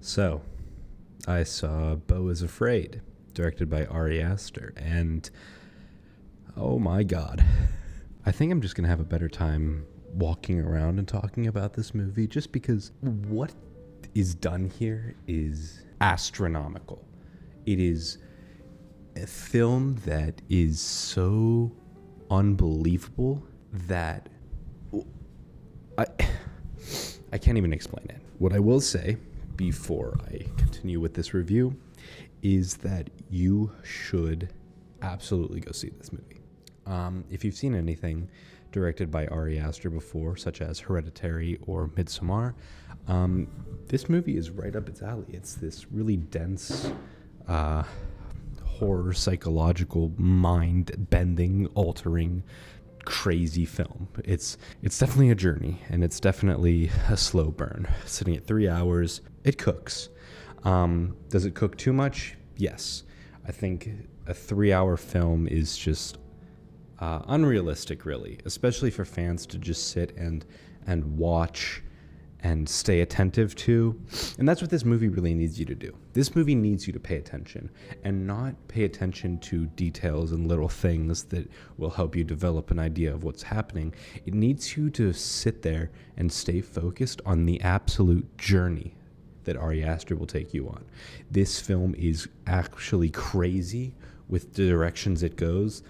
So, I saw Beau is Afraid, directed by Ari Aster, and oh my god. I think I'm just going to have a better time walking around and talking about this movie just because what is done here is astronomical. It is a film that is so unbelievable that I can't even explain it. What I will say before I continue with this review is that you should absolutely go see this movie. If you've seen anything directed by Ari Aster before, such as Hereditary or Midsommar, this movie is right up its alley. It's this really dense horror, psychological, mind-bending, altering, crazy film. It's definitely a journey, and it's definitely a slow burn. Sitting at 3 hours, it cooks. Does it cook too much? Yes. I think a 3-hour film is just unrealistic, really, especially for fans to just sit and watch and stay attentive to. And that's what this movie really needs you to do. This movie needs you to pay attention and not pay attention to details and little things that will help you develop an idea of what's happening. It needs you to sit there and stay focused on the absolute journey that Ari Aster will take you on. This film is actually crazy with the directions it goes.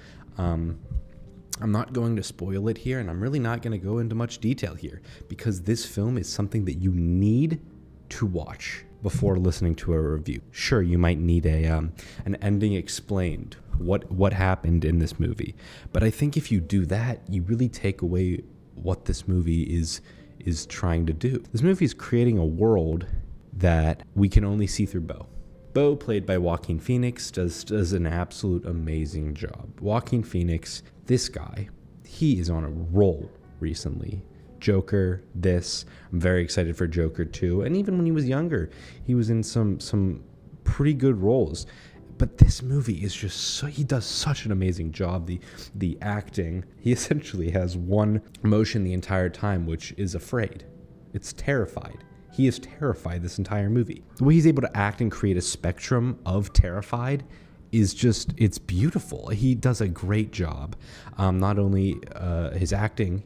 I'm not going to spoil it here, and I'm really not going to go into much detail here because this film is something that you need to watch before listening to a review. Sure, you might need an ending explained, what happened in this movie, but I think if you do that, you really take away what this movie is trying to do. This movie is creating a world that we can only see through Beau. Beau, played by Joaquin Phoenix, does an absolute amazing job. Joaquin Phoenix, this guy, he is on a roll recently. Joker, this. I'm very excited for Joker 2. And even when he was younger, he was in some pretty good roles. But this movie is just so, he does such an amazing job. The acting, he essentially has one emotion the entire time, which is afraid. It's terrified. He is terrified this entire movie. The way he's able to act and create a spectrum of terrified is just, it's beautiful. He does a great job. Not only his acting,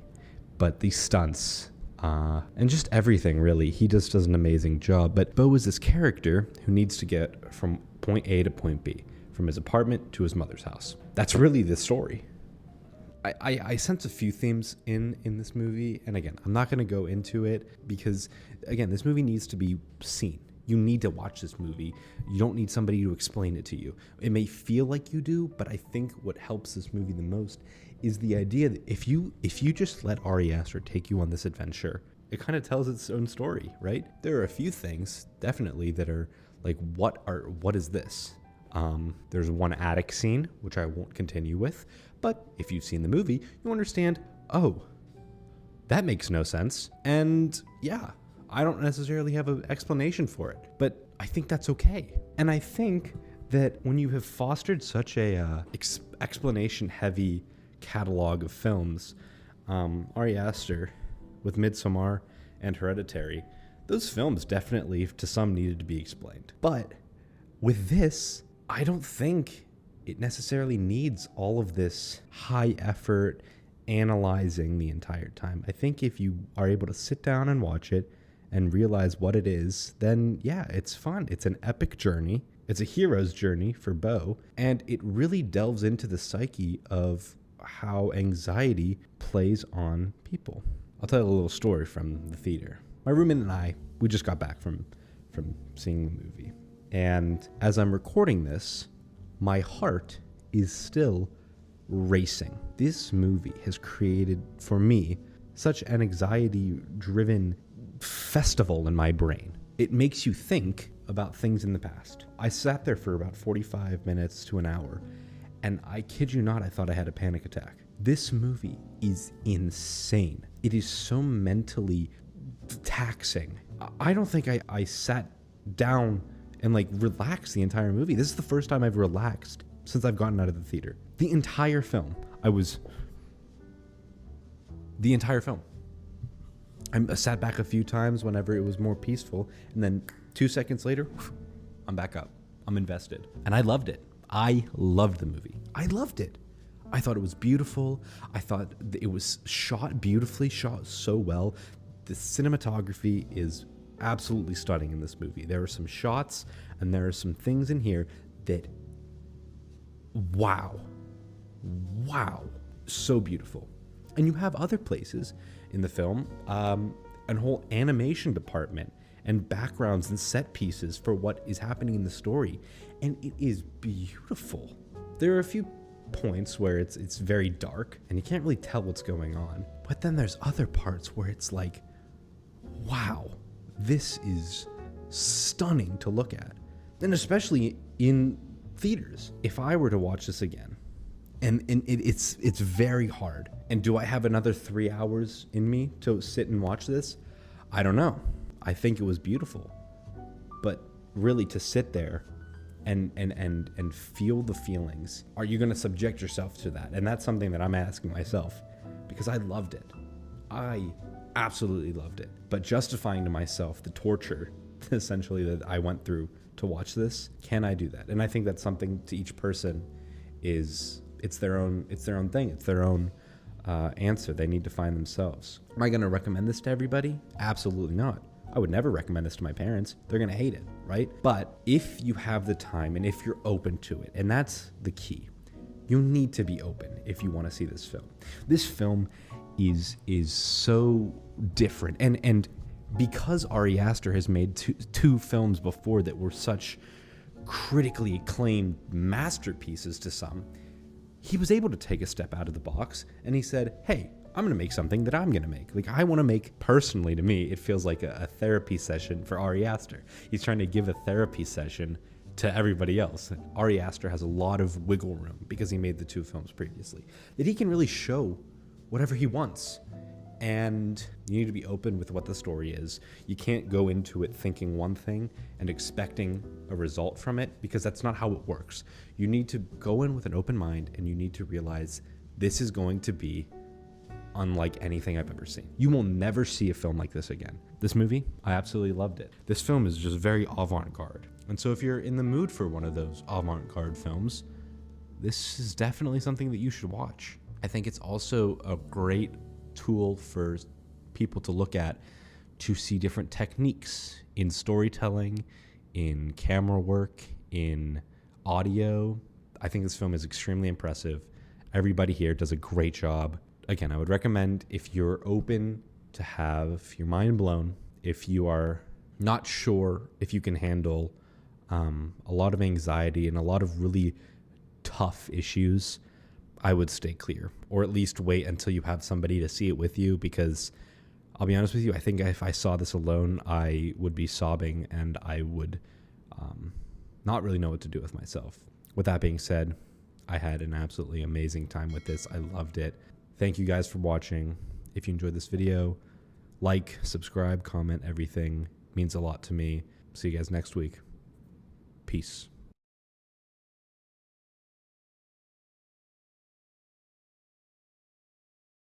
but the stunts and just everything, really. He just does an amazing job. But Beau is this character who needs to get from point A to point B, from his apartment to his mother's house. That's really the story. I sense a few themes in this movie, and again, I'm not going to go into it because, again, this movie needs to be seen. You need to watch this movie. You don't need somebody to explain it to you. It may feel like you do, but I think what helps this movie the most is the idea that if you just let Ari Aster take you on this adventure, it kind of tells its own story, right? There are a few things, definitely, that are like, what is this? There's one attic scene, which I won't continue with, but if you've seen the movie, you understand, oh, that makes no sense. And yeah, I don't necessarily have an explanation for it, but I think that's okay. And I think that when you have fostered such a explanation-heavy catalog of films, Ari Aster with Midsommar and Hereditary, those films definitely, to some, needed to be explained. But with this, I don't think it necessarily needs all of this high effort analyzing the entire time. I think if you are able to sit down and watch it and realize what it is, then yeah, it's fun. It's an epic journey. It's a hero's journey for Beau, and it really delves into the psyche of how anxiety plays on people. I'll tell you a little story from the theater. My roommate and I, we just got back from seeing the movie. And as I'm recording this, my heart is still racing. This movie has created, for me, such an anxiety-driven festival in my brain. It makes you think about things in the past. I sat there for about 45 minutes to an hour, and I kid you not, I thought I had a panic attack. This movie is insane. It is so mentally taxing. I don't think I sat down and relaxed the entire movie. This is the first time I've relaxed since I've gotten out of the theater. The entire film, I sat back a few times whenever it was more peaceful, and then 2 seconds later, I'm back up. I'm invested. And I loved it. I loved the movie. I loved it. I thought it was beautiful. I thought it was shot beautifully, shot so well. The cinematography is absolutely stunning in this movie. There are some shots and there are some things in here that, wow, so beautiful. And you have other places in the film, a whole animation department and backgrounds and set pieces for what is happening in the story. And it is beautiful. There are a few points where it's very dark and you can't really tell what's going on. But then there's other parts where it's like, wow, this is stunning to look at. And especially in theaters. If I were to watch this again, and it's very hard. And do I have another 3 hours in me to sit and watch this? I don't know. I think it was beautiful. But really to sit there and feel the feelings, are you going to subject yourself to that? And that's something that I'm asking myself, because I loved it. I absolutely loved it. But justifying to myself the torture essentially that I went through to watch this, can I do that? And I think that's something to each person is it's their own thing. It's their own answer they need to find themselves. Am I going to recommend this to everybody? Absolutely not. I would never recommend this to my parents. They're going to hate it, right? But if you have the time and if you're open to it, and that's the key, you need to be open if you want to see this film. This film is so different. And because Ari Aster has made two films before that were such critically acclaimed masterpieces to some, he was able to take a step out of the box and he said, hey, I'm going to make something that I'm going to make. Like, I want to make, personally to me, it feels like a therapy session for Ari Aster. He's trying to give a therapy session to everybody else. Ari Aster has a lot of wiggle room because he made the two films previously, that he can really show whatever he wants. And you need to be open with what the story is. You can't go into it thinking one thing and expecting a result from it, because that's not how it works. You need to go in with an open mind and you need to realize this is going to be unlike anything I've ever seen. You will never see a film like this again. This movie, I absolutely loved it. This film is just very avant-garde. And so if you're in the mood for one of those avant-garde films, this is definitely something that you should watch. I think it's also a great tool for people to look at to see different techniques in storytelling, in camera work, in audio. I think this film is extremely impressive. Everybody here does a great job. Again, I would recommend, if you're open to have your mind blown, if you are not sure if you can handle a lot of anxiety and a lot of really tough issues, I would stay clear, or at least wait until you have somebody to see it with you, because I'll be honest with you, I think if I saw this alone, I would be sobbing and I would not really know what to do with myself. With that being said, I had an absolutely amazing time with this. I loved it. Thank you guys for watching. If you enjoyed this video, like, subscribe, comment, everything means a lot to me. See you guys next week. Peace.